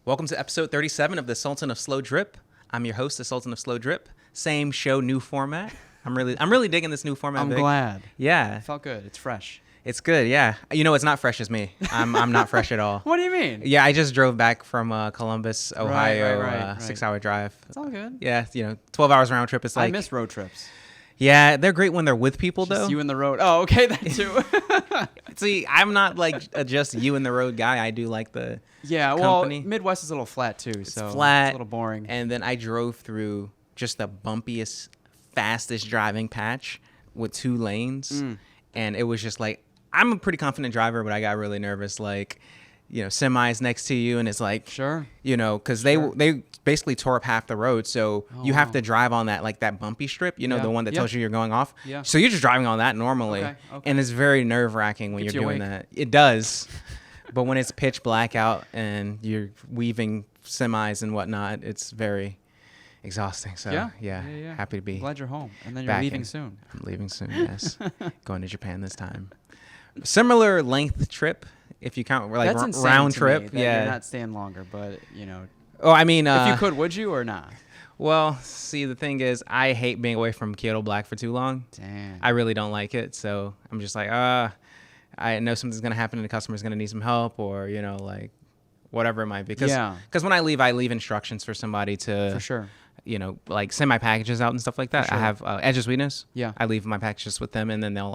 Welcome to episode 37 of the Sultan of Slow Drip. I'm your host, the Sultan of Slow Drip. Same show, new format. I'm really digging this new format. I'm Vic. glad. Yeah, It felt good. It's fresh. it's good. Yeah, you know, it's not fresh as me. I'm not fresh at all. What do you mean? Yeah, I just drove back from Columbus, Ohio, right. 6-hour drive. It's all good. Yeah, 12 hours round trip. It's like I miss road trips. Yeah, they're great when they're with people Just though. you and the road. Oh, okay, that too. See, I'm not like a just you and the road guy. I do like the Yeah, company. well, Midwest is a little flat too, so flat, it's a little boring. And then I drove through just the bumpiest, fastest driving patch with 2 lanes, and it was just like, I'm a pretty confident driver, but I got really nervous. Like, semis next to you, and it's like, Sure. Because they basically tore up half the road, so you have wow. to drive on that bumpy strip, Yeah. the one that Yeah. tells you you're going off. Yeah. So you're just driving on that normally, Okay. and it's very nerve wracking when Gets you're you doing awake. that. It does, but when it's pitch black out and you're weaving semis and whatnot, it's very exhausting. So Yeah. happy to be. I'm glad you're home, and then you're back leaving in. soon. I'm leaving soon. Yes, going to Japan this time. Similar length trip, if you count like That's insane round to trip. me that Yeah. you're not staying longer, but Oh, I mean, if you could, would you or not? Well, see, the thing is, I hate being away from Kyoto Black for too long. Damn. I really don't like it. So I'm just like, I know something's going to happen and the customer's going to need some help, or, whatever it might be. Because when I leave instructions for somebody to, For sure. Send my packages out and stuff like that. For sure. I have Edge of Sweetness. Yeah. I leave my packages with them, and then they'll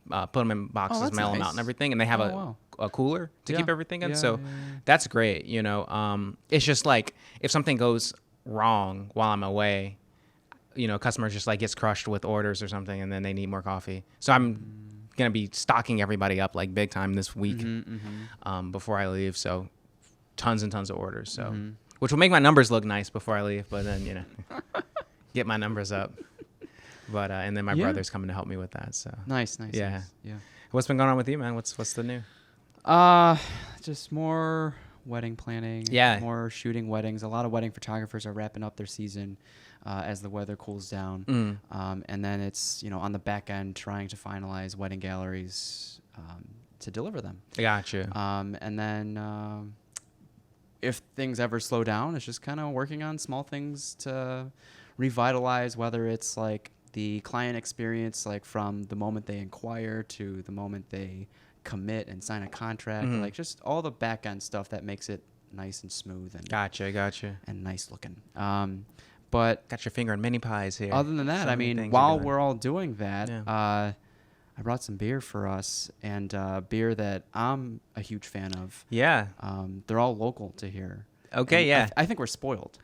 put them in boxes, that's mail them out nice. and everything. And they have Oh, wow. a cooler to Yeah. keep everything in. Yeah, So yeah. that's great. It's just like if something goes wrong while I'm away, a customer just gets crushed with orders or something, and then they need more coffee. So I'm going to be stocking everybody up big time this week before I leave. So tons and tons of orders. So which will make my numbers look nice before I leave, but then, get my numbers up. But and then my Yeah. brother's coming to help me with that. So Nice. Yeah. Nice. Yeah. What's been going on with you, man? What's the new? Just more wedding planning. Yeah. More shooting weddings. A lot of wedding photographers are wrapping up their season as the weather cools down. And then it's, on the back end trying to finalize wedding galleries to deliver them. I got you. And then if things ever slow down, it's just kind of working on small things to revitalize, whether it's the client experience, from the moment they inquire to the moment they commit and sign a contract, just all the back end stuff that makes it nice and smooth and Gotcha. and nice looking. But Got your finger in mini pies here. other than that, So I many mean, things while you're doing. we're all doing that, Yeah. I brought some beer for us, and beer that I'm a huge fan of. Yeah. They're all local to here. Okay, And yeah. I think we're spoiled.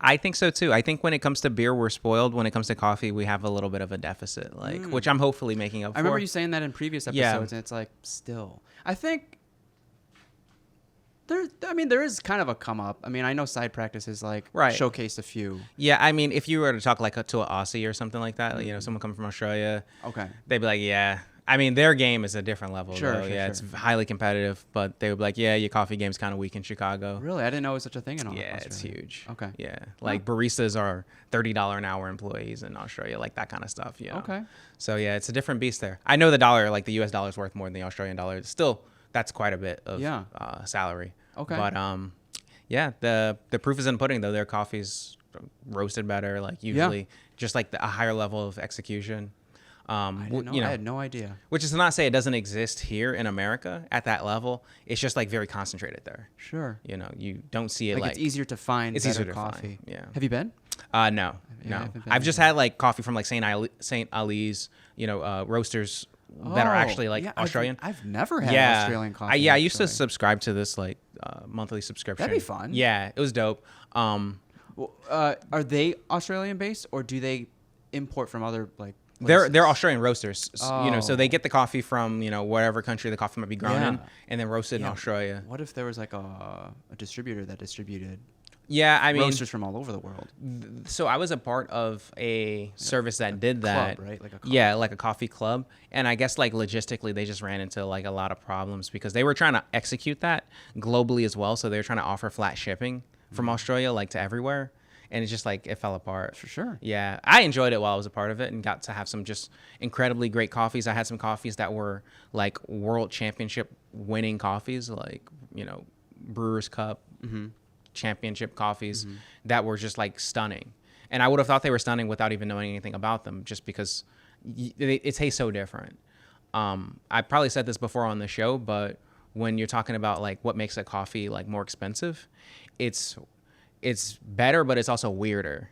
I think so too. I think when it comes to beer, we're spoiled. When it comes to coffee, we have a little bit of a deficit, which I'm hopefully making up for. I remember you saying that in previous Yeah. episodes, and it's still. I think there is kind of a come up. I mean, I know Side Practice is Right. showcased a few. Yeah, I mean, if you were to talk to an Aussie or something like that, someone coming from Australia, Okay. they'd be like, yeah. I mean, their game is a different level. Sure, though. sure, Yeah, sure. it's highly competitive, but they would be like, yeah, your coffee game's kind of weak in Chicago. Really, I didn't know it was such a thing in Yeah, Australia. it's huge. Okay. Yeah, baristas are $30 an hour employees in Australia, that kind of stuff. Yeah. Okay. So yeah, it's a different beast there. I know the dollar, the U.S. dollar, is worth more than the Australian dollar. Still, that's quite a bit of salary. Okay. But yeah, the proof is in the pudding though. Their coffee's roasted better, usually, just a higher level of execution. I didn't know. I had no idea. Which is to not say it doesn't exist here in America at that level. It's just very concentrated there. Sure. You don't see it It's easier to find it's better easier to coffee. find, yeah. Have you been? No. I haven't been I've just had coffee from St. Ali's, roasters that are actually yeah, Australian. I've never had Yeah. Australian coffee. I used to actually. subscribe to this monthly subscription. That'd be fun. Yeah, it was dope. Well, are they Australian based, or do they import from other They're places? Australian roasters, so they get the coffee from whatever country the coffee might be grown in, Yeah. and then roasted in Yeah. Australia. What if there was a distributor that distributed Yeah, I mean, roasters from all over the world? so I was a part of a service that did that. Club, right? Like a coffee. Yeah, like a coffee club. And I guess logistically they just ran into a lot of problems because they were trying to execute that globally as well. So they were trying to offer flat shipping from Australia to everywhere. And it's just it fell apart. For sure. Yeah. I enjoyed it while I was a part of it and got to have some just incredibly great coffees. I had some coffees that were world championship winning coffees, Brewers Cup, championship coffees that were just like stunning. And I would have thought they were stunning without even knowing anything about them, just because it tastes so different. I probably said this before on the show, but when you're talking about like what makes a coffee like more expensive, it's better, but it's also weirder.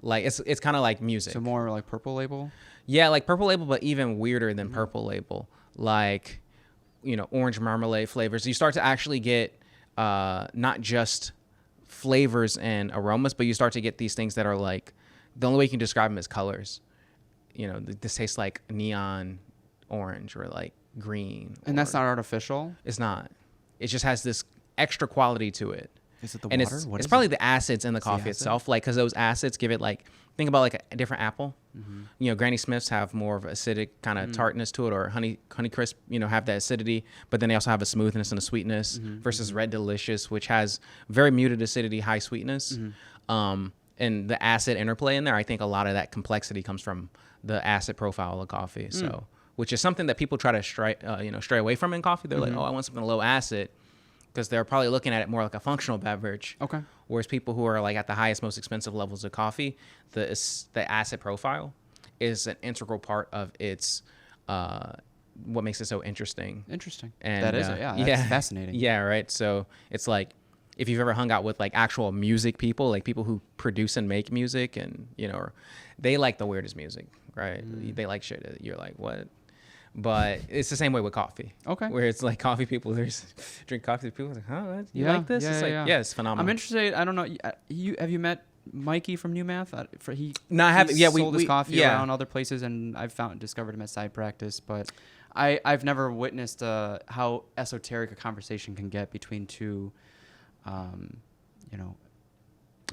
Like it's kind of like music. So more like Purple Label? Yeah, like Purple Label, but even weirder than Purple Label. Like, orange marmalade flavors. You start to actually get not just flavors and aromas, but you start to get these things that are like, the only way you can describe them is colors. This tastes like neon orange or like green. And that's not artificial? It's not. It just has this extra quality to it. Is it the And water? it's probably the acids in the coffee itself, like, because those acids give it like, think about like a different apple. Granny Smiths have more of acidic kind of tartness to it, or Honey Crisp, have that acidity, but then they also have a smoothness and a sweetness versus Red Delicious, which has very muted acidity, high sweetness. And the acid interplay in there, I think a lot of that complexity comes from the acid profile of coffee. So, which is something that people try to stray away from in coffee. They're like, oh, I want something low acid, because they're probably looking at it more like a functional beverage. Okay. Whereas people who are like at the highest, most expensive levels of coffee, the acid profile is an integral part of its what makes it so interesting. Interesting. And that is, that's fascinating. Yeah, right. So it's like, if you've ever hung out with like actual music people, like people who produce and make music, and they like the weirdest music, right? They like shit that you're like, what? But it's the same way with coffee. Okay. Where it's like coffee people, drink coffee people like, huh, what? You like this? It's like, yeah, it's phenomenal. I'm interested. I don't know. Have you met Mikey from New Math? No, I haven't. Yeah, we sold his coffee around other places, and I've discovered him at Side Practice. But I've never witnessed how esoteric a conversation can get between two,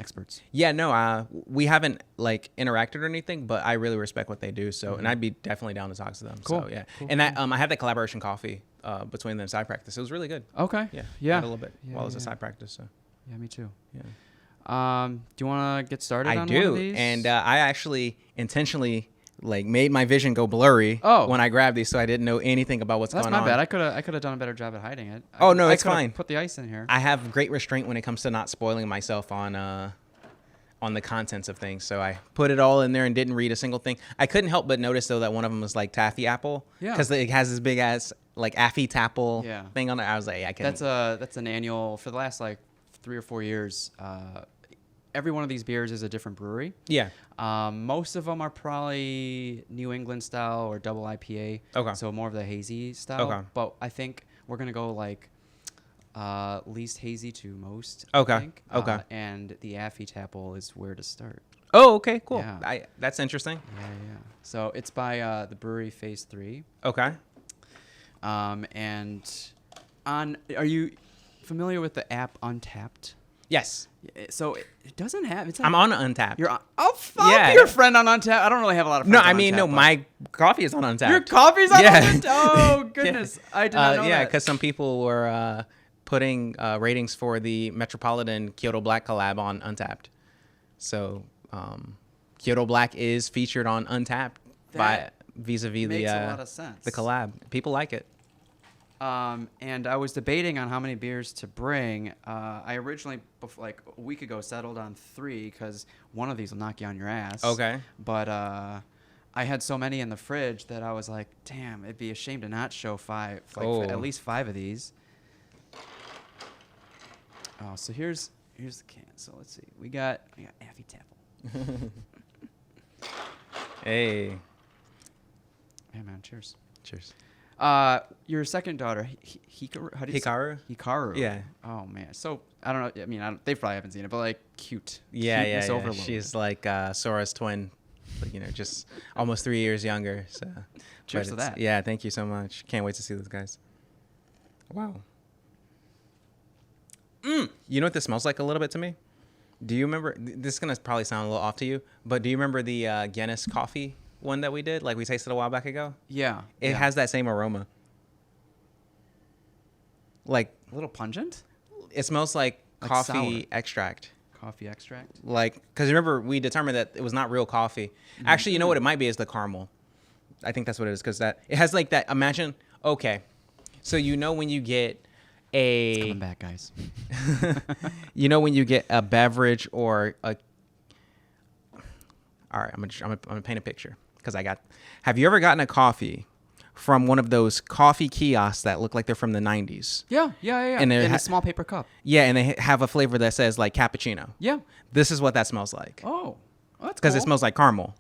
experts. Yeah, no, we haven't like interacted or anything, but I really respect what they do. So, and I'd be definitely down to talk to them. Cool. So yeah, cool. And that I had that collaboration coffee between them, Side Practice. It was really good. Okay. Yeah. Had a little bit while I was at Side Practice. So. Yeah, me too. Yeah. Do you want to get started? I on do, one of these? and I actually intentionally like made my vision go blurry when I grabbed these, so I didn't know anything about what's going on. That's my bad. I could have done a better job at hiding it. No, it's fine. Put the ice in here. I have great restraint when it comes to not spoiling myself on the contents of things, so I put it all in there and didn't read a single thing. I couldn't help but notice though that one of them was like taffy apple, because it has this big ass like affy tapple thing on it. I was like, I can't. That's an annual for the last like 3 or 4 years. Every one of these beers is a different brewery. Yeah. Most of them are probably New England style or double IPA. Okay. So more of the hazy style. Okay. But I think we're gonna go like least hazy to most. Okay. I think. Okay. And the Affy Tapple is where to start. Oh, okay, cool. Yeah. That's interesting. Yeah. So it's by the brewery Phase 3. Okay. And are you familiar with the app Untapped? Yes. So it doesn't have. I'm on Untapped. You're on. I'll be your friend on Untapped. I don't really have a lot of friends. No, I mean, my coffee is on Untapped. Your coffee's on Untapped? Oh, goodness. I did not know that. Yeah, because some people were putting ratings for the Metropolitan Kyoto Black collab on Untapped. So Kyoto Black is featured on Untapped vis-a-vis makes a lot of sense. The collab. People like it. And I was debating on how many beers to bring. I originally, like a week ago, settled on 3 because one of these will knock you on your ass. Okay. But I had so many in the fridge that I was like, damn, it'd be a shame to not show 5, at least 5 of these. Oh, so here's the can. So let's see. We got Affy Tapple. Hey. Hey, man. Cheers. Cheers. Your second daughter, Hikaru? Hikaru. Yeah. Oh man. So I don't know. I mean, they probably haven't seen it, but like cute. Yeah. She's like Sora's twin, but just almost 3 years younger. So. Cheers to that. Yeah. Thank you so much. Can't wait to see those guys. Wow. You know what this smells like a little bit to me? Do you remember? This is gonna probably sound a little off to you, but do you remember the Guinness coffee one that we did, like we tasted a while back ago? Yeah. It has that same aroma. Like a little pungent? It smells like coffee extract. Coffee extract? Like, because remember, we determined that it was not real coffee. Mm-hmm. Actually, you know what it might be is the caramel. I think that's what it is, because it has like that, imagine, okay. So when you get it's coming back, guys. You know when you get a beverage or a. All right, I'm gonna paint a picture because I got. Have you ever gotten a coffee from one of those coffee kiosks that look like they're from the 90s? Yeah. And In a small paper cup. Yeah, and they have a flavor that says like cappuccino. Yeah. This is what that smells like. Oh, that's Because cool. it smells like caramel.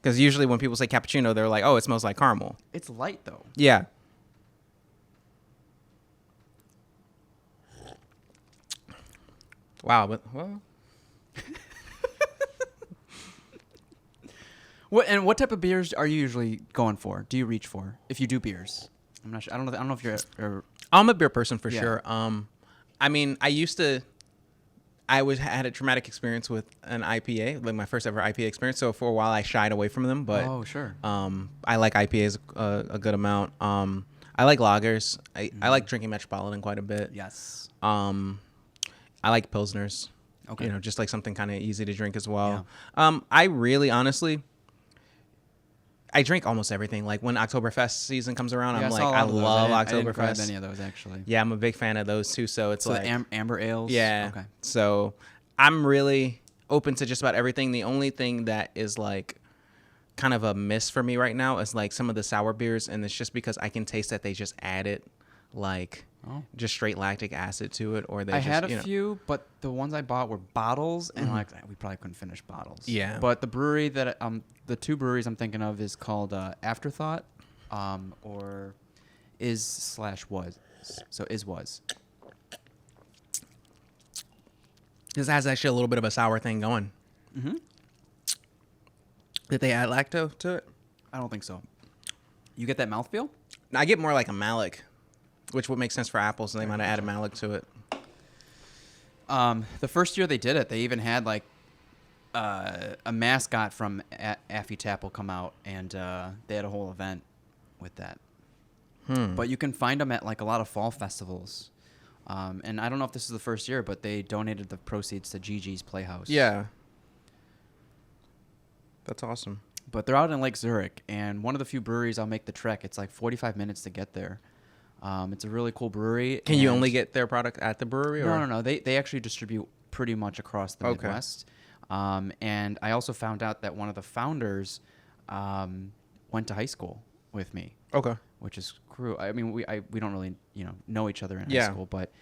Because usually when people say cappuccino, they're like, oh, it smells like caramel. It's light though. Yeah. Wow, but well, What type of beers are you usually going for? Do you reach for if you do beers? I'm not sure. I don't know if you're. I'm a beer person for Yeah. sure. I mean, had a traumatic experience with an IPA, like my first ever IPA experience. So for a while, I shied away from them. But Oh, sure. I like IPAs a good amount. I like lagers. I like drinking Metropolitan quite a bit. Yes. I like Pilsners. Okay. You know, just like something kind of easy to drink as well. I really, honestly, I drink almost everything. Like when Oktoberfest season comes around, Yeah, I'm saw like, a lot I of those. love I didn't grab Oktoberfest. any of those actually. Yeah, I'm a big fan of those too. So it's So like, the amber ales. yeah. Okay. So I'm really open to just about everything. The only thing that is like kind of a miss for me right now is like some of the sour beers, and it's just because I can taste that they just added like just straight lactic acid to it, or they. I just, had you a know. few, but the ones I bought were bottles, and like we probably couldn't finish bottles. Yeah. But the brewery that the two breweries I'm thinking of is called Afterthought, or was. So was. This has actually a little bit of a sour thing going. Mm-hmm. Did they add lacto to it? I don't think so. You get that mouthfeel? I get more like a malic, which would make sense for apples, and they might have added malic to it. The first year they did it, they even had like a mascot from Affy Tapple come out, and they had a whole event with that. But you can find them at like a lot of fall festivals. And I don't know if this is the first year, but they donated the proceeds to Gigi's Playhouse. Yeah. That's awesome. But they're out in Lake Zurich, and one of the few breweries I'll make the trek. It's like 45 minutes to get there. It's a really cool brewery. Can you only get their product at the brewery? Or? No. They actually distribute pretty much across the Midwest. And I also found out that one of the founders went to high school with me. Okay. Which is cool. I mean, we don't really know each other in high Yeah. school, but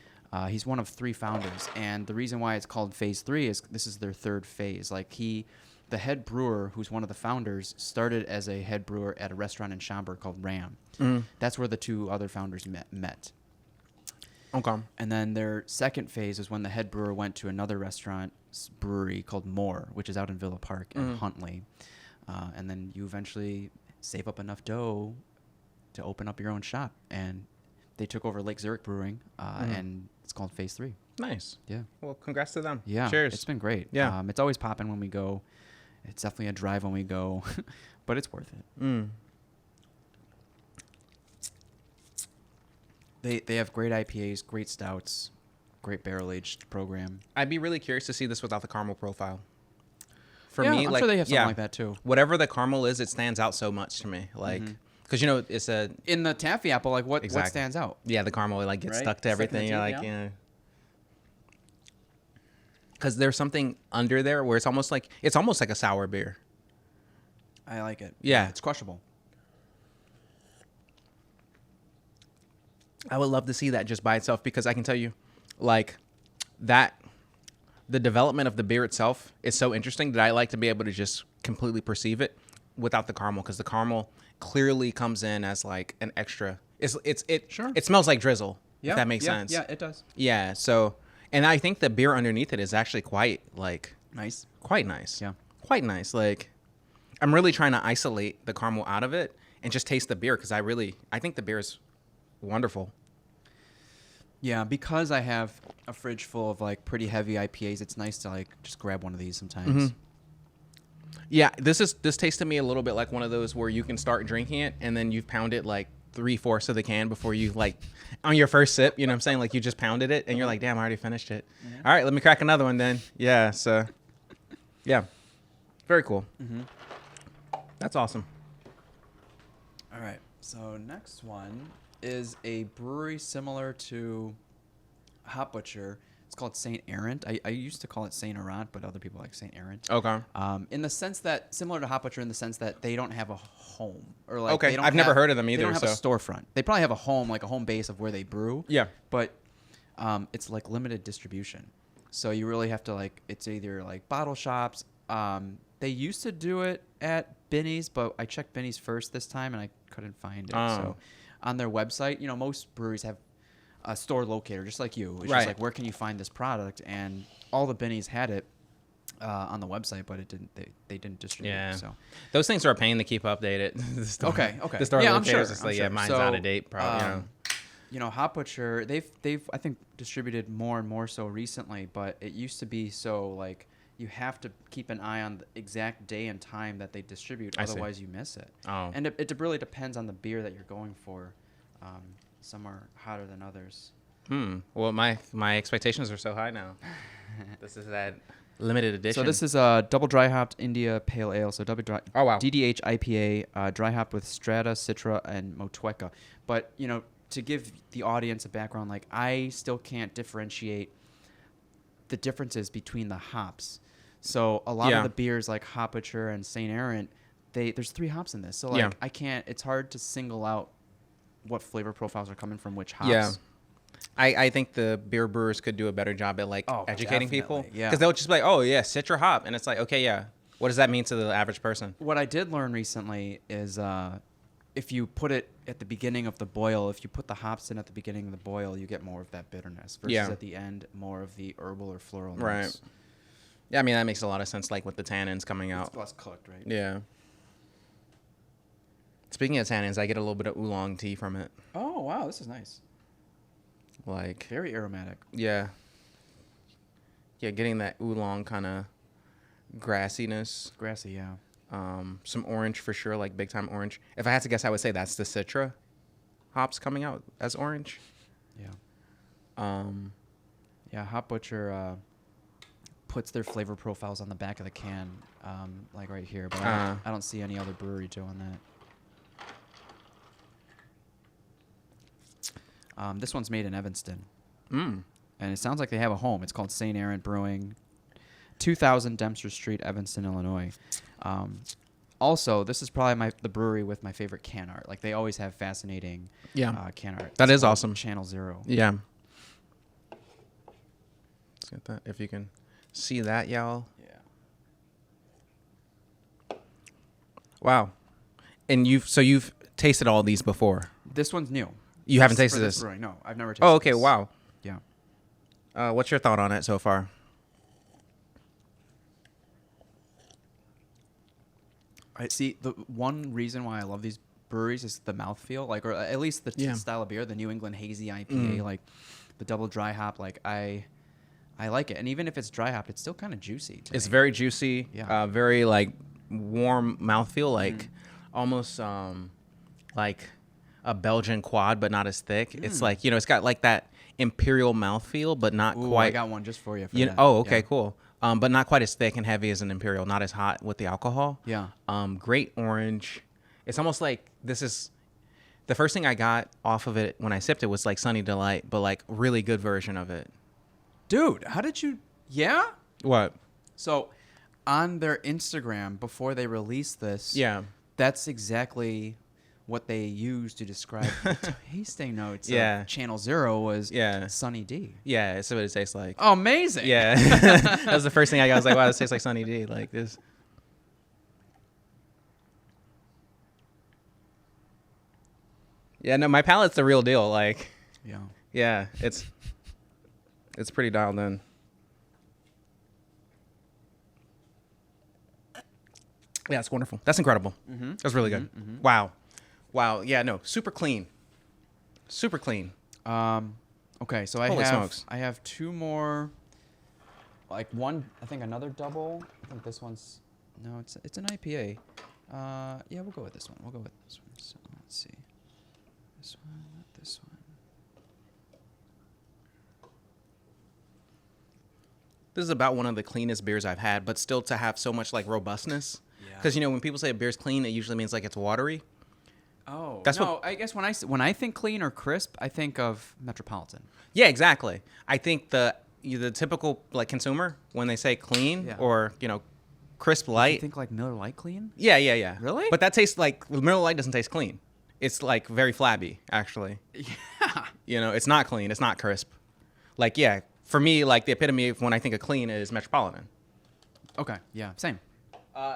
he's one of 3 founders. And the reason why it's called Phase 3 is this is their 3rd phase. Like the head brewer, who's one of the founders, started as a head brewer at a restaurant in Schaumburg called Ram. That's where the 2 other founders met. Okay. And then their 2nd phase is when the head brewer went to another restaurant brewery called Moore, which is out in Villa Park and Huntley. And then you eventually save up enough dough to open up your own shop. And they took over Lake Zurich Brewing, and it's called Phase 3. Nice. Yeah. Well, congrats to them. Yeah. Cheers. It's been great. Yeah. It's always popping when we go. It's definitely a drive when we go, but it's worth it. They have great IPAs, great stouts, great barrel-aged program. I'd be really curious to see this without the caramel profile. For Yeah, me, I'm like, sure they have something like that too. Whatever the caramel is, it stands out so much to me. Like, because it's a In the taffy apple, like what Exactly. stands out? the caramel like gets Right? stuck to Stuck in the everything. You're tube, like, yeah. yeah. Because there's something under there where it's almost like a sour beer. I like it. Yeah. It's crushable. I would love to see that just by itself, because I can tell you, like, that the development of the beer itself is so interesting that I like to be able to just completely perceive it without the caramel, because the caramel clearly comes in as like an extra. Sure. It smells like drizzle. If that makes sense. Yeah, it does. Yeah. So, and I think the beer underneath it is actually quite nice. Yeah. Quite nice. Like, I'm really trying to isolate the caramel out of it and just taste the beer, because I think the beer is wonderful. Yeah, because I have a fridge full of like pretty heavy IPAs, it's nice to like just grab one of these sometimes. Yeah, this tastes to me a little bit like one of those where you can start drinking it and then you've pounded like 3/4 of the can before you, like, on your first sip, you know what I'm saying? Like, you just pounded it and you're like, damn, I already finished it. All right, let me crack another one then. Yeah, so, yeah. Very cool. That's awesome. All right. So next one is a brewery similar to Hop Butcher. It's called Saint Errant. I used to call it Saint Errant, but other people like Saint Errant. Okay. In the sense that similar to Hop Butcher, in the sense that they don't have a home or like Okay, they don't I've never have- heard of them either, They don't have a so- storefront. They probably have a home, like a home base of where they brew. Yeah. But it's like limited distribution, so you really have to like it's either like bottle shops. They used to do it at Binny's, but I checked Binny's first this time and I couldn't find it. So on their website, most breweries have a store locator, just like you. It's Right. just like, where can you find this product? And all the Binny's had it on the website, but it didn't. They didn't distribute. Yeah. So those things are a pain to keep updated. Okay. The store Yeah, I'm locator sure. is just I'm like, sure. yeah, mine's So, out of date, probably. Hop Butcher, they've I think distributed more and more so recently, but it used to be so like you have to keep an eye on the exact day and time that they distribute, I see. otherwise you miss it. Oh. And it really depends on the beer that you're going for. Some are hotter than others. Well, my expectations are so high now. This is that limited edition. So this is a double dry hopped India Pale Ale. So double dry. Oh, wow. DDH IPA, dry hopped with Strata, Citra, and Motueka. But to give the audience a background, like I still can't differentiate the differences between the hops. So a lot of the beers like Hop Butcher and Saint Errant, there's 3 hops in this. So like I can't. It's hard to single out what flavor profiles are coming from which hops. Yeah. I think the beer brewers could do a better job at educating people. Yeah. Because they'll just be like, oh, yeah, Citra hop. And it's like, okay, yeah. What does that mean to the average person? What I did learn recently is if you put it at the beginning of the boil, if you put the hops in at the beginning of the boil, you get more of that bitterness versus at the end, more of the herbal or floral notes. Right. Yeah, I mean, that makes a lot of sense, like with the tannins coming out. It's less cooked, right? Yeah. Speaking of tannins, I get a little bit of oolong tea from it. Oh, wow. This is nice. Like, Very aromatic. yeah. Yeah, getting that oolong kind of grassiness. Grassy, yeah. Some orange for sure, like big time orange. If I had to guess, I would say that's the Citra hops coming out as orange. Yeah. Yeah, Hop Butcher puts their flavor profiles on the back of the can, like right here. But I don't see any other brewery doing that. This one's made in Evanston. And it sounds like they have a home. It's called St. Errant Brewing, 2000 Dempster Street, Evanston, Illinois. Also, this is probably the brewery with my favorite can art. Like, they always have fascinating can art. That It's is called awesome. Channel Zero. Yeah. Let's get that. If you can see that, y'all. Yeah. Wow. And you've tasted all these before. This one's new. You haven't For tasted this? brewing. No, I've never tasted Oh, okay. this. Wow. Yeah. What's your thought on it so far? I see. The one reason why I love these breweries is the mouthfeel, like, or at least the style of beer, the New England Hazy IPA, like the double dry hop. Like I like it, and even if it's dry hop, it's still kind of juicy. It's very juicy. Yeah. Very like warm mouthfeel, like almost like a Belgian quad, but not as thick. It's like it's got like that imperial mouthfeel, but not Ooh, quite. I got one just for you. For You that. oh, okay, Yeah. cool. But not quite as thick and heavy as an imperial. Not as hot with the alcohol. Yeah. Great orange. It's almost like this is the first thing I got off of it when I sipped it was like Sunny Delight, but like really good version of it. Dude, how did you? Yeah. What? So, on their Instagram before they released this, Yeah. that's exactly what they used to describe the tasting notes. Yeah. Of Channel Zero was Yeah. Sunny D. Yeah, that's what it tastes like. Oh, amazing. Yeah. That was the first thing I got. I was like, wow, this tastes like Sunny D. Like this. Yeah, no, my palate's the real deal. Like, Yeah. yeah, it's pretty dialed in. Yeah, it's wonderful. That's incredible. That's really good. Wow. Wow. Yeah, no, super clean. Super clean. Okay, so Holy smokes. I have 2 more. Like one, I think another double. I think this one's no, it's an IPA. Yeah, we'll go with this one. So let's see. This one, not this one. This is about one of the cleanest beers I've had, but still to have so much like robustness. Yeah. Because when people say a beer's clean, it usually means like it's watery. Oh, That's no. what- I guess when I think clean or crisp, I think of Metropolitan. Yeah, exactly. I think the typical like consumer when they say clean Yeah. or crisp You light. think like Miller Lite clean? Yeah. Really? But that tastes like Miller Lite doesn't taste clean. It's like very flabby actually. Yeah. It's not clean. It's not crisp. Like for me, like the epitome of when I think of clean is Metropolitan. Okay. Yeah. Same.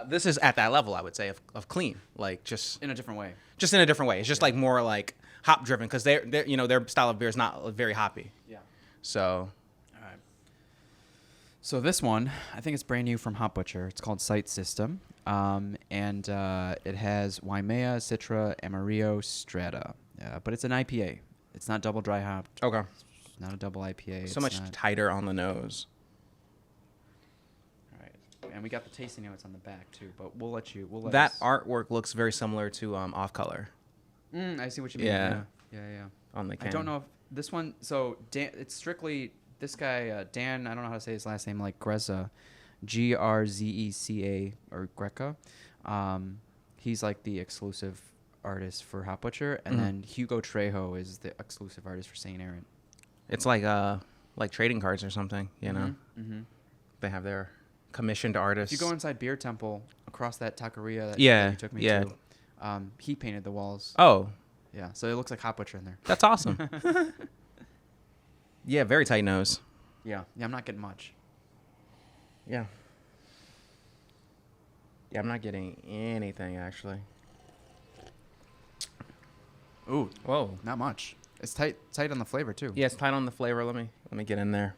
This is at that level, I would say, of clean, like just In a different way. in a different way. It's just like more like hop driven because their style of beer is not very hoppy. Yeah. So All right. So this one, I think it's brand new from Hop Butcher. It's called Sight System, and it has Waimea, Citra, Amarillo, Strata. But it's an IPA. It's not double dry hopped. okay, It's not a double IPA. so much tighter on the nose. All right. And we got the tasting notes on the back too, but we'll let That us- artwork looks very similar to Off Color I see what you mean. Yeah. Yeah. on the can. I don't know if this one. So Dan, it's strictly this guy Dan. I don't know how to say his last name. Like Greza, Grzeca or Greca. He's like the exclusive artist for Hop Butcher, and then Hugo Trejo is the exclusive artist for Saint Aaron. It's like trading cards or something. Mm-hmm. They have their commissioned artists. If you go inside Beer Temple across that taqueria that Yeah, you took me yeah. to, he painted the walls. Oh, Yeah, so it looks like Hop Butcher in there. that's awesome. Yeah, very tight nose. Yeah, I'm not getting much. Yeah. Yeah, I'm not getting anything actually. Ooh, Whoa. not much. It's tight on the flavor too. Yeah, it's tight on the flavor. Let me get in there.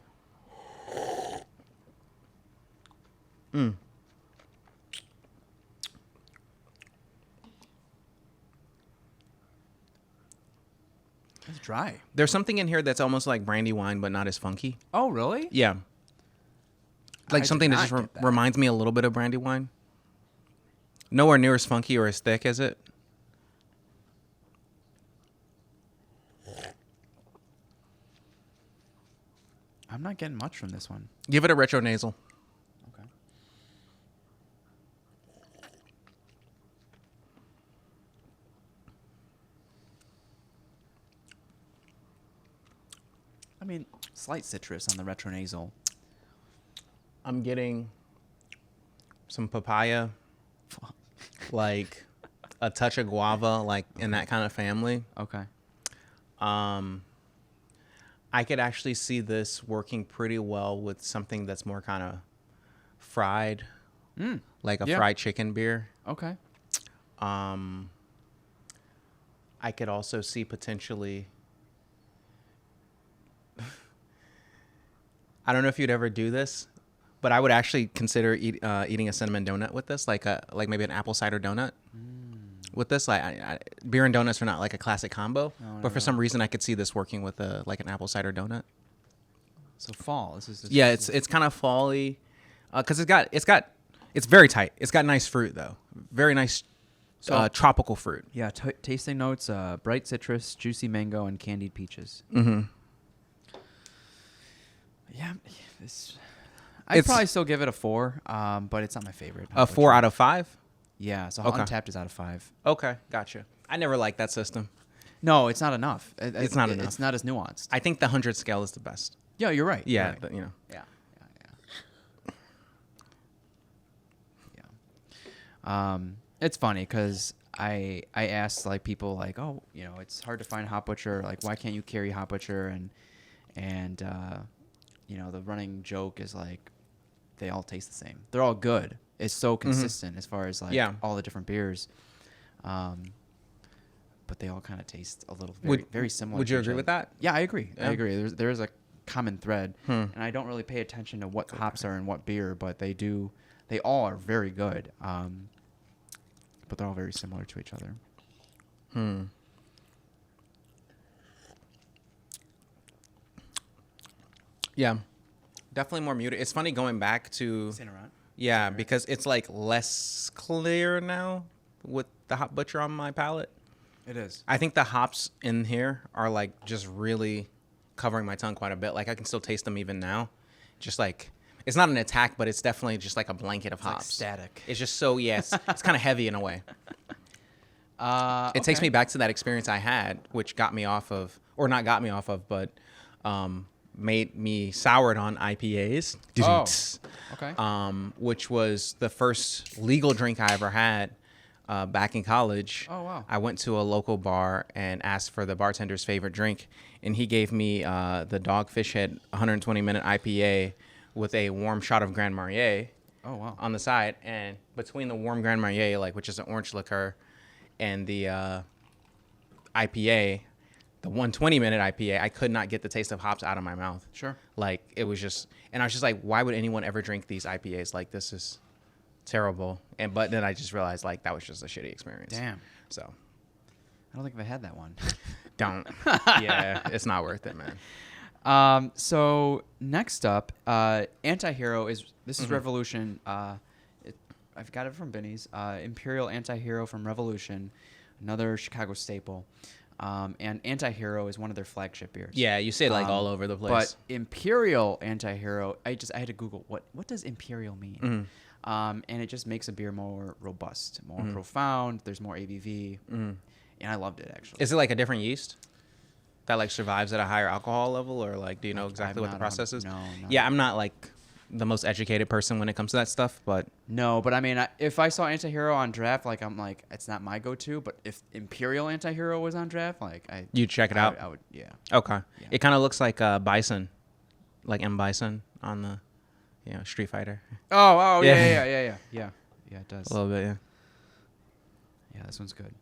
It's dry. There's something in here that's almost like brandy wine, but not as funky. Oh, really? Yeah. I Like did something that not just get that. reminds me a little bit of brandy wine. Nowhere near as funky or as thick as it. I'm not getting much from this one. Give it a retro nasal. Okay. I mean, slight citrus on the retronasal. I'm getting some papaya, like a touch of guava, like in that kind of family. Okay. I could actually see this working pretty well with something that's more kind of fried, like a Yeah. fried chicken beer. Okay. I could also see potentially. I don't know if you'd ever do this, but I would actually consider eating a cinnamon donut with this, like maybe an apple cider donut. With this, beer and donuts are not like a classic combo, but for some reason I could see this working with like an apple cider donut. So fall. This is Yeah, it's kind of fall-y, because it's very tight. It's got nice fruit though, very nice tropical fruit. yeah. Tasting notes: bright citrus, juicy mango, and candied peaches. Mm-hmm. Yeah, I'd It's- probably still give it a 4, but it's not my favorite. A 4 out of 5. Yeah, so Okay. Untapped is out of 5. Okay, gotcha. I never liked that system. No, it's not enough. It's not enough. It's not as nuanced. I think the 100 scale is the best. Yeah, you're right. Yeah, you're right. but, Yeah. It's funny because I asked like people like, oh, it's hard to find Hop Butcher. Like, why can't you carry Hop Butcher? And the running joke is like, they all taste the same. They're all good. It's so consistent as far as like all the different beers. But they all kind of taste a little very similar. Would to you each agree other. with that? Yeah, I agree. Yeah. I agree. There's a common thread, and I don't really pay attention to what hops are in what beer, but they do. They all are very good, but they're all very similar to each other. Yeah, definitely more muted. It's funny going back to because it's like less clear now with the Hop Butcher on my palate. It is. I think the hops in here are like just really covering my tongue quite a bit. Like I can still taste them even now. Just like it's not an attack, but it's definitely just like a blanket of hops. Like static. It's just so it's kind of heavy in a way. It takes me back to that experience I had, which got me off of, or not got me off of, but made me soured on IPAs. Oh, okay. Which was the first legal drink I ever had back in college. Oh, wow. I went to a local bar and asked for the bartender's favorite drink, and he gave me the Dogfish Head 120-minute IPA with a warm shot of Grand Marnier. Oh, wow. On the side, and between the warm Grand Marnier, which is an orange liqueur, and the IPA, the 120-minute IPA, I could not get the taste of hops out of my mouth. Sure. It was just, and I was just like, why would anyone ever drink these IPAs? This is terrible. But then I just realized that was just a shitty experience. Damn. So I don't think I've had that one. don't. Yeah, it's not worth it, man. So next up, Anti-Hero is Revolution. I've got it from Benny's. Imperial Anti-Hero from Revolution, another Chicago staple. And Anti-Hero is one of their flagship beers. Yeah, you say all over the place. But Imperial Anti-Hero, I had to Google what does Imperial mean? And it just makes a beer more robust, more profound. There's more ABV, and I loved it actually. Is it a different yeast that survives at a higher alcohol level, or do you know exactly what the process is? No. Yeah, I'm not the most educated person when it comes to that stuff, but no. But I mean, if I saw Anti-Hero on draft, it's not my go-to. But if Imperial Anti-Hero was on draft, you'd check it out. I would, yeah. Okay. Yeah. It kind of looks like Bison, like M. Bison on the, Street Fighter. Oh, yeah. Yeah, it does. A little bit, yeah. Yeah, this one's good.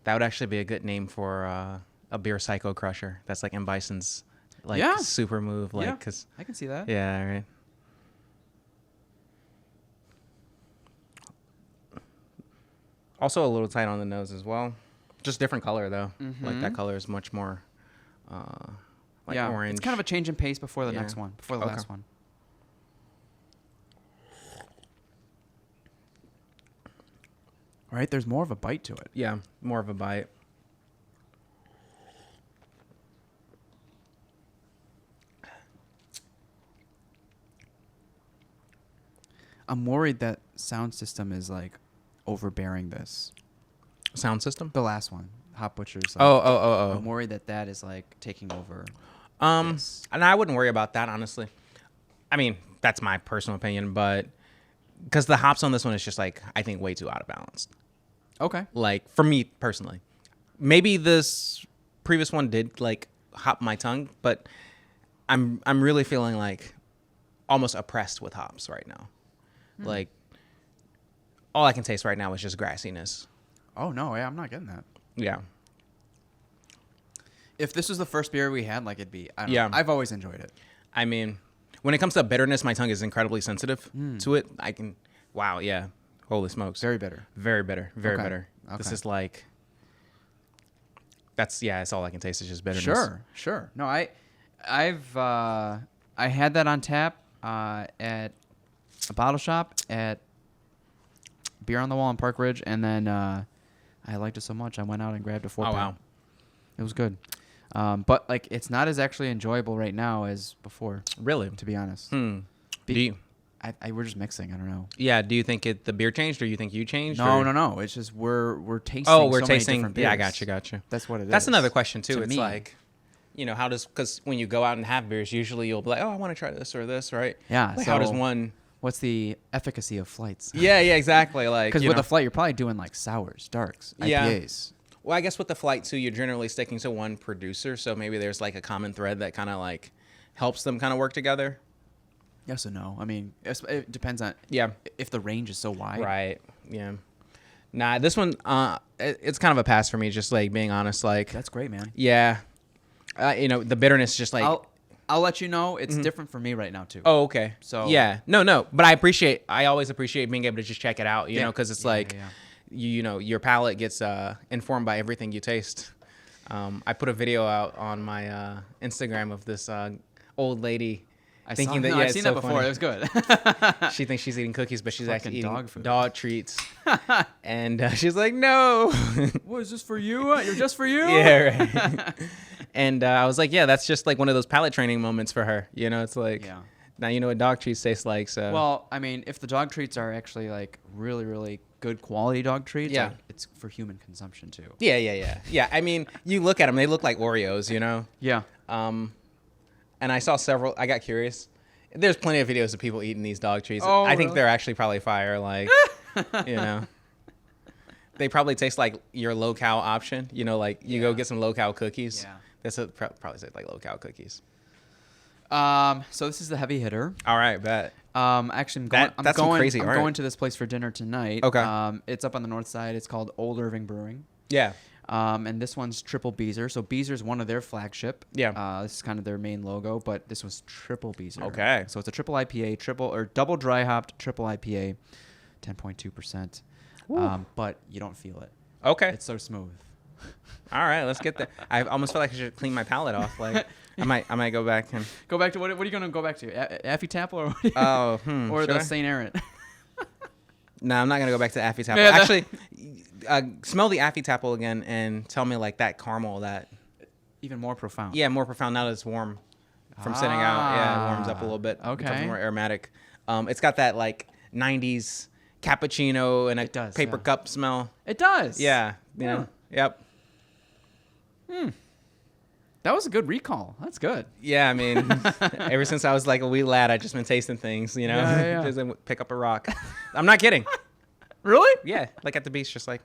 That would actually be a good name for a beer psycho crusher. That's like M. Bison's super move. Cause, I can see that. Yeah, right. Also a little tight on the nose as well. Just different color though. That color is much more orange. It's kind of a change in pace before the next one, before the last one. Right, there's more of a bite to it. Yeah, more of a bite. I'm worried that sound system is overbearing this. Sound system? The last one, Hop Butcher's. Oh. I'm worried that is taking over. And I wouldn't worry about that, honestly. I mean, that's my personal opinion, but because the hops on this one is just I think way too out of balance. Okay. For me personally, maybe this previous one did hop my tongue, but I'm really feeling almost oppressed with hops right now. All I can taste right now is just grassiness. Oh no, yeah, I'm not getting that. Yeah. If this was the first beer we had, it'd be. I don't know. I've always enjoyed it. I mean, when it comes to bitterness, my tongue is incredibly sensitive to it. I can. Wow. Yeah. Holy smokes. Very bitter. Very bitter. Very Okay. bitter. Okay. This is that's all I can taste is just bitterness. Sure. No, I've I had that on tap at a bottle shop at Beer on the Wall in Park Ridge, and then I liked it so much I went out and grabbed a 4-pack. Oh wow. It was good. But it's not as actually enjoyable right now as before. Really? To be honest. Do you? We're just mixing. I don't know. Yeah. Do you think the beer changed, or you think you changed? No. It's just we're tasting. Oh, we're so tasting. Many different beers. Yeah, I got you. That's what it is. That's another question too. To It's me. how does, because when you go out and have beers, usually you'll be like, oh, I want to try this or this, right? Yeah. How does one? What's the efficacy of flights? Yeah, exactly. Because with a flight, you're probably doing sours, darks, IPAs. Well, I guess with the flight too, you're generally sticking to one producer, so maybe there's a common thread that kind of helps them kind of work together. Yes and no. I mean, it depends on if the range is so wide. Right. Yeah. Nah, this one, it's kind of a pass for me. Just being honest, That's great, man. Yeah. The bitterness just I'll let you know it's different for me right now too. Oh, okay. So yeah, no, but I always appreciate being able to just check it out, you know, because it's your palate gets informed by everything you taste. I put a video out on my Instagram of this old lady I've seen that before. Funny. It was good. She thinks she's eating cookies, but she's actually eating food. dog treats. And she's like, no. What, is this for you? You're just for you? Yeah, right. And I was like, yeah, that's just one of those palate training moments for her. It's now you know what dog treats taste like. So well, I mean, if the dog treats are actually really, really good quality dog treats, it's for human consumption too. Yeah. I mean, you look at them; they look like Oreos, Yeah. and I saw several. I got curious. There's plenty of videos of people eating these dog treats. Oh, I think really? they're actually probably fire. Like, you know, they probably taste like your low-cal option. You know, like you go get some low-cal cookies. Yeah. That's what probably say like low-cal cookies. So this is the heavy hitter. All right, bet. Actually, That's some crazy I'm art. going to this place for dinner tonight. Okay. It's up on the north side. It's called Old Irving Brewing. Yeah. And this one's Triple Beezer. So Beezer's one of their flagship. Yeah. This is kind of their main logo, but this was Triple Beezer. Okay. So it's a triple IPA, double dry hopped triple IPA, 10.2%. But you don't feel it. Okay. It's so smooth. All right, let's get there. I almost feel like I should clean my palate off. Like, I might go back and. Go back to what are you going to go back to? Affy Tapple or what? Or Should the I? St. Aaron? No, I'm not gonna go back to Affy Tapple. Yeah, Actually, smell the Affy Tapple again and tell me like that caramel, that Even more profound. more profound now that it's warm from sitting out. Yeah, it warms up a little bit. Okay. Becomes more aromatic. It's got that like 90s cappuccino and a It does, paper yeah. cup smell. It does. Yeah, you know. Yep. That was a good recall. That's good. Yeah, I mean, ever since I was like a wee lad, I just been tasting things, you know. Yeah. Just pick up a rock. I'm not kidding. Really? Yeah, like at the beach, just like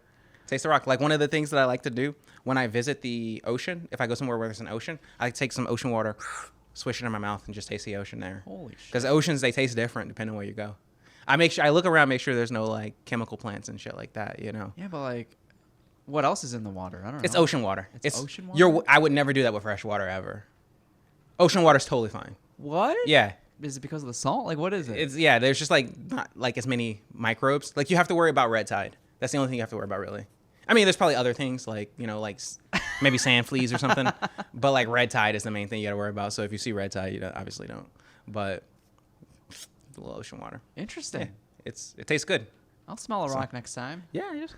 taste the rock. Like one of the things that I like to do when I visit the ocean, if I go somewhere where there's an ocean, I like to take some ocean water, swish it in my mouth, and just taste the ocean there. Holy shit. Because oceans, they taste different depending on where you go. I look around, make sure there's no like chemical plants and shit like that, you know. Yeah, but like, what else is in the water? I don't know. It's ocean water. It's ocean water? I would never do that with fresh water ever. Ocean water's totally fine. What? Yeah. Is it because of the salt? Like, what is it? There's just like not like as many microbes. Like you have to worry about red tide. That's the only thing you have to worry about, really. I mean, there's probably other things like, you know, like maybe sand fleas or something, but like red tide is the main thing you got to worry about. So if you see red tide, you obviously don't. But a little ocean water. Interesting. Yeah, it tastes good. I'll smell a rock next time. Yeah, you just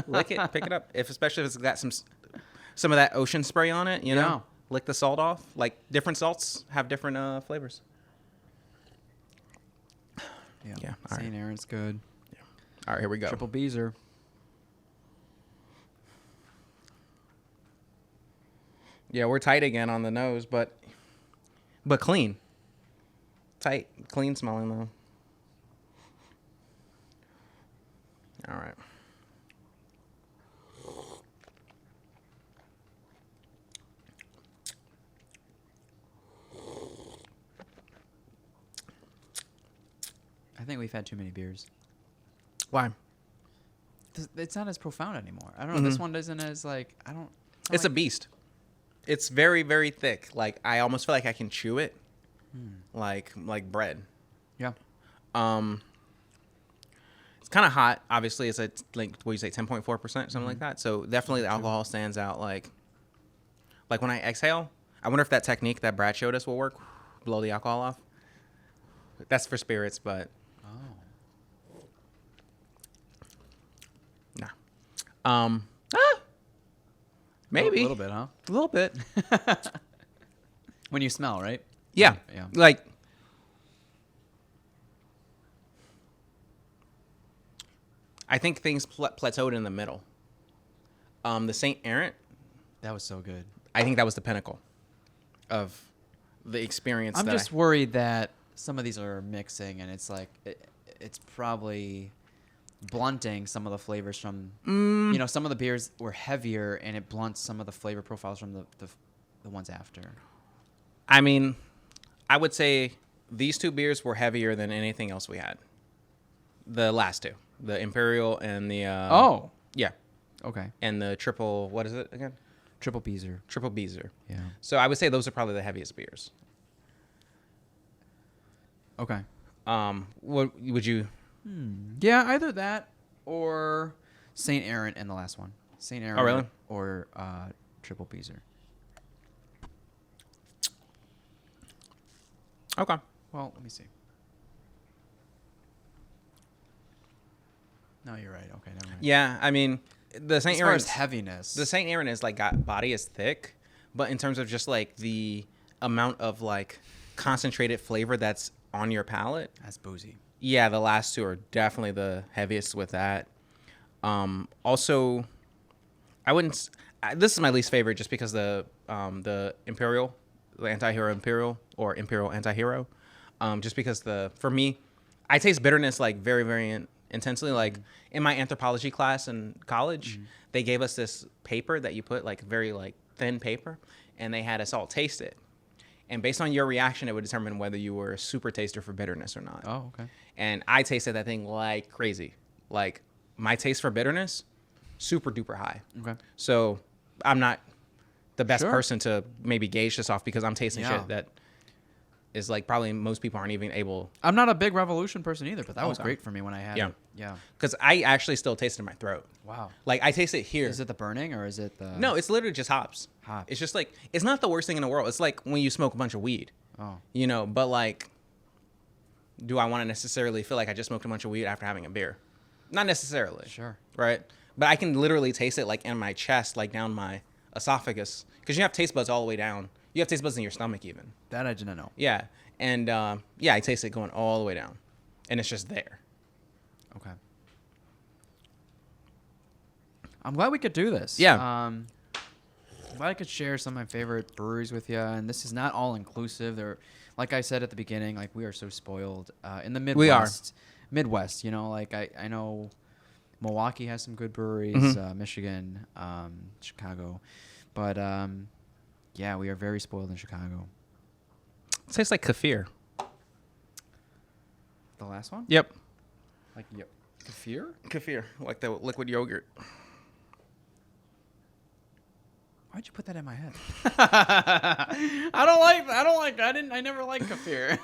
lick it, pick it up. Especially if it's got some of that ocean spray on it, you know. Yeah. Lick the salt off. Like different salts have different flavors. Yeah. All St. right. Aaron's good. All right, here we go. Triple Beezer. Yeah, we're tight again on the nose, but clean. Tight, clean smelling though. All right. I think we've had too many beers. Why? It's not as profound anymore. I don't know. This one isn't as like, I don't. It's a beast. It's very, very thick. Like I almost feel like I can chew it, like bread. Yeah. It's kind of hot. Obviously, it's like what do you say, 10.4%, something like that. So definitely the alcohol stands out. Like when I exhale, I wonder if that technique that Brad showed us will work. Blow the alcohol off. That's for spirits, but nah. Maybe A little bit, huh? A little bit. When you smell, right? Yeah. Yeah. Like. I think things plateaued in the middle. The St. Aaron, That was so good. I think that was the pinnacle of the experience. I'm just worried that some of these are mixing, and it's like it's probably blunting some of the flavors from. You know, some of the beers were heavier, and it blunts some of the flavor profiles from the ones after. I mean, I would say these two beers were heavier than anything else we had. The last two, the Imperial and the yeah, Okay. and the triple. What is it again? Triple Beezer. Triple Beezer. Yeah. So I would say those are probably the heaviest beers. Okay. What would you? Yeah, either that or St. Aaron and the last one. St. Aaron. Oh, really? Or Triple Beezer. Okay. Well, let me see. No, you're right. Okay, never mind. Yeah, I mean, the St. As far Aaron's as heaviness. The St. Aaron is like got body is thick, but in terms of just like the amount of like concentrated flavor that's on your palate, That's boozy. yeah, the last two are definitely the heaviest with that. Also, I wouldn't. This is my least favorite just because the Imperial the Anti-Hero Imperial or Imperial Anti-Hero. Just because for me, I taste bitterness like very, very intensely. Like in my anthropology class in college, they gave us this paper that you put like very like thin paper, and they had us all taste it. And based on your reaction, it would determine whether you were a super taster for bitterness or not. Oh, okay. And I tasted that thing like crazy. Like my taste for bitterness, super duper high. Okay. So I'm not the best Sure. person to maybe gauge this off because I'm tasting Yeah. shit that is like probably most people aren't even able. I'm not a big Revolution person either, but that was Okay. great for me when I had Yeah. it. Yeah. Because I actually still taste it in my throat. Wow. Like I taste it here. Is it the burning or is it the... No, it's literally just hops. Hops. It's just like, it's not the worst thing in the world. It's like when you smoke a bunch of weed, Oh. you know, but like, do I want to necessarily feel like I just smoked a bunch of weed after having a beer? Not necessarily. Sure. Right? But I can literally taste it like in my chest, like down my esophagus. Because you have taste buds all the way down. You have taste buds in your stomach even. That I didn't know. Yeah. And yeah, I taste it going all the way down. And it's just there. Okay. I'm glad we could do this. Yeah. I'm glad I could share some of my favorite breweries with you. And this is not all inclusive. They're, like I said at the beginning, like we are so spoiled in the Midwest. We are. Midwest, you know, like I know Milwaukee has some good breweries, Mm-hmm. Michigan, Chicago. But yeah, we are very spoiled in Chicago. It tastes like kefir. The last one? Yep. Like kefir? Kefir, like the liquid yogurt. Why'd you put that in my head? I never liked kefir.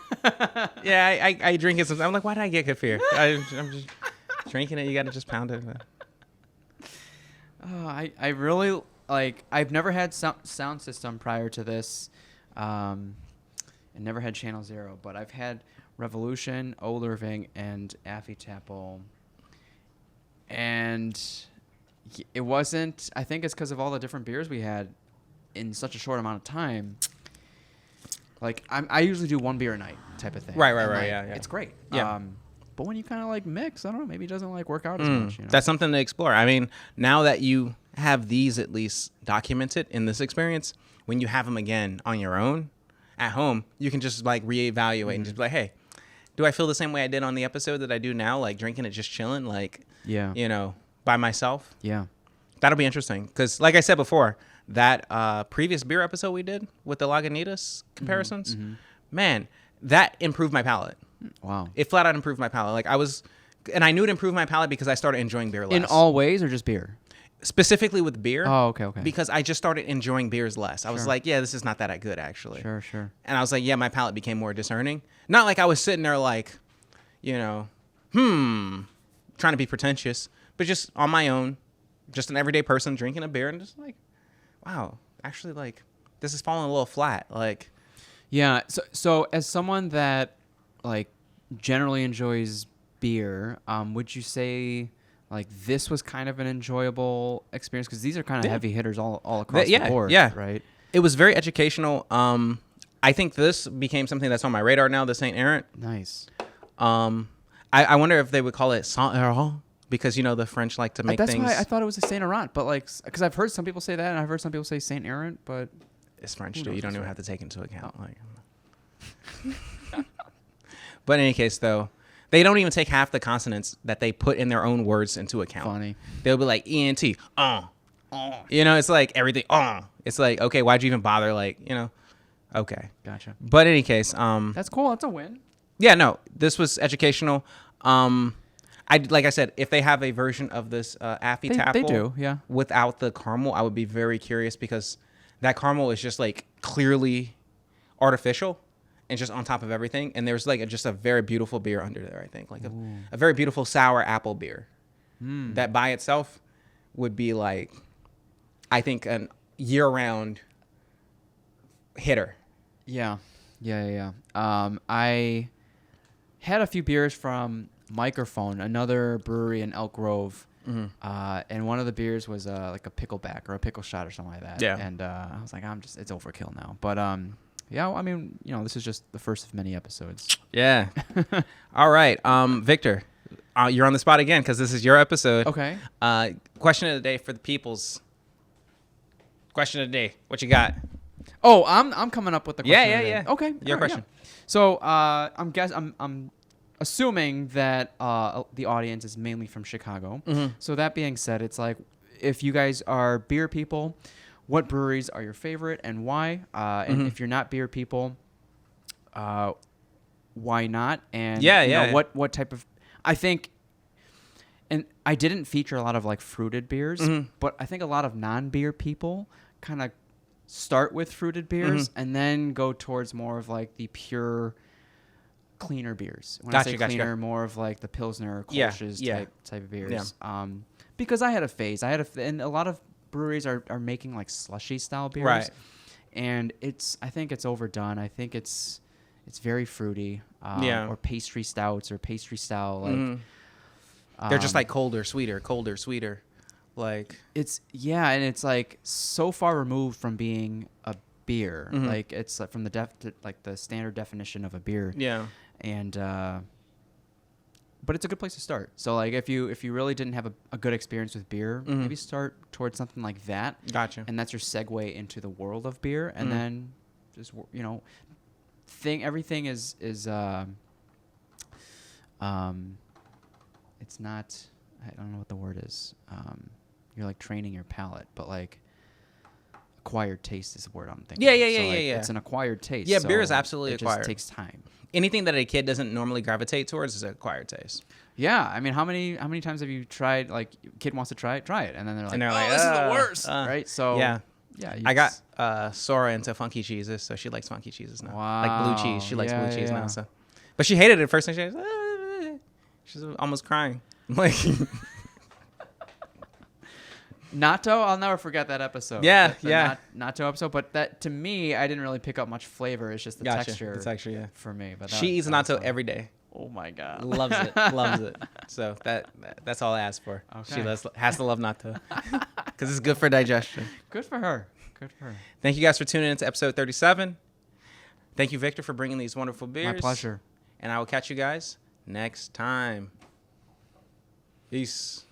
Yeah, I drink it sometimes. I'm like, why did I get kefir? I'm just drinking it. You got to just pound it. Oh, I really like. I've never had sound system prior to this, and never had Channel Zero. But I've had Revolution, Old Irving, and Affy Tapple. And it wasn't. I think it's because of all the different beers we had in such a short amount of time. Like I usually do one beer a night type of thing. Right, And, like, yeah. It's great. Yeah. But when you kind of like mix, I don't know, maybe it doesn't like work out as much. You know? That's something to explore. I mean, now that you have these at least documented in this experience, when you have them again on your own at home, you can just like reevaluate and just be like, hey, do I feel the same way I did on the episode that I do now? Like drinking it, just chilling, like, Yeah. you know, by myself. Yeah. That'll be interesting. Because like I said before, that previous beer episode we did with the Lagunitas comparisons, man, that improved my palate. Wow. It flat out improved my palate. Like and I knew it improved my palate because I started enjoying beer less. In all ways or just beer? Specifically with beer. Oh, okay. Because I just started enjoying beers less. I was Sure. like, yeah, this is not that good actually. Sure. And I was like, yeah, my palate became more discerning. Not like I was sitting there like, you know, trying to be pretentious, but just on my own, just an everyday person drinking a beer and just like, wow, actually like this is falling a little flat. Like, Yeah. So as someone that like generally enjoys beer, would you say like this was kind of an enjoyable experience? Because these are kind of Yeah. heavy hitters all across the board. Yeah. Right. It was very educational. I think this became something that's on my radar now, the Saint Errant. Nice. I wonder if they would call it Saint Errant because, you know, the French like to make That's things. why I thought it was a Saint Errant, but like, because I've heard some people say that, and I've heard some people say Saint Errant, but It's French, Who dude. knows You don't what's even right? have to take into account. Like, but in any case, though, they don't even take half the consonants that they put in their own words into account. funny. They'll be like ENT, You know, it's like everything, It's like, okay, why'd you even bother? Like, you know, okay. Gotcha. But in any case, That's cool. That's a win. yeah, no, this was educational. Like I said, if they have a version of this Affy Tapple, They do, yeah. without the caramel, I would be very curious because that caramel is just like clearly artificial and just on top of everything. And there's like just a very beautiful beer under there. I think like a very beautiful sour apple beer that by itself would be like, I think an year-round hitter. Yeah. I had a few beers from Microphone, another brewery in Elk Grove, and one of the beers was like a pickleback or a pickle shot or something like that. Yeah. And I was like, it's overkill now. But yeah, I mean, you know, this is just the first of many episodes. Yeah. All right. Victor, you're on the spot again because this is your episode. Okay. Question of the day for the peoples. Question of the day. What you got? Oh, I'm coming up with the question. Yeah. Okay. Your all right, question. yeah. So I'm assuming that the audience is mainly from Chicago. Mm-hmm. So that being said, it's like if you guys are beer people, what breweries are your favorite and why? And if you're not beer people, why not? And what type of I think. And I didn't feature a lot of like fruited beers, but I think a lot of non-beer people kind of start with fruited beers and then go towards more of like the pure, cleaner beers. When I say cleaner, more of like the Pilsner, Kolsch's type of beers. Yeah. Because I had a phase. And a lot of breweries are making like slushy style beers, Right. and I think it's overdone. I think it's very fruity, or pastry stouts or pastry style like. They're just like colder, sweeter. Like and it's like so far removed from being a beer. Like it's like from the standard definition of a beer. Yeah. And but it's a good place to start. So like if you really didn't have a good experience with beer, maybe start towards something like that. Gotcha. And that's your segue into the world of beer, and then just everything is it's not, I don't know what the word is. You're like training your palate, but like acquired taste is the word I'm thinking. Yeah. It's an acquired taste. Yeah, beer is absolutely it acquired. Just takes time. Anything that a kid doesn't normally gravitate towards is an acquired taste. Yeah, I mean, how many times have you tried? Like, kid wants to try it, and then they're like, oh, this is the worst, right? So yeah. Yeah, I got Sora into funky cheeses, so she likes funky cheeses now. Wow. Like blue cheese. She likes blue cheese now. So, but she hated it at first, and she's almost crying. Like natto, I'll never forget that episode. Yeah, Natto episode, but that to me, I didn't really pick up much flavor. It's just the texture. The texture, yeah. For me, but she eats natto every day. Oh my god, loves it. So that's all I ask for. Okay. She has to love natto because it's good for digestion. Good for her. Thank you guys for tuning in to episode 37. Thank you, Victor, for bringing these wonderful beers. My pleasure. And I will catch you guys next time. Peace.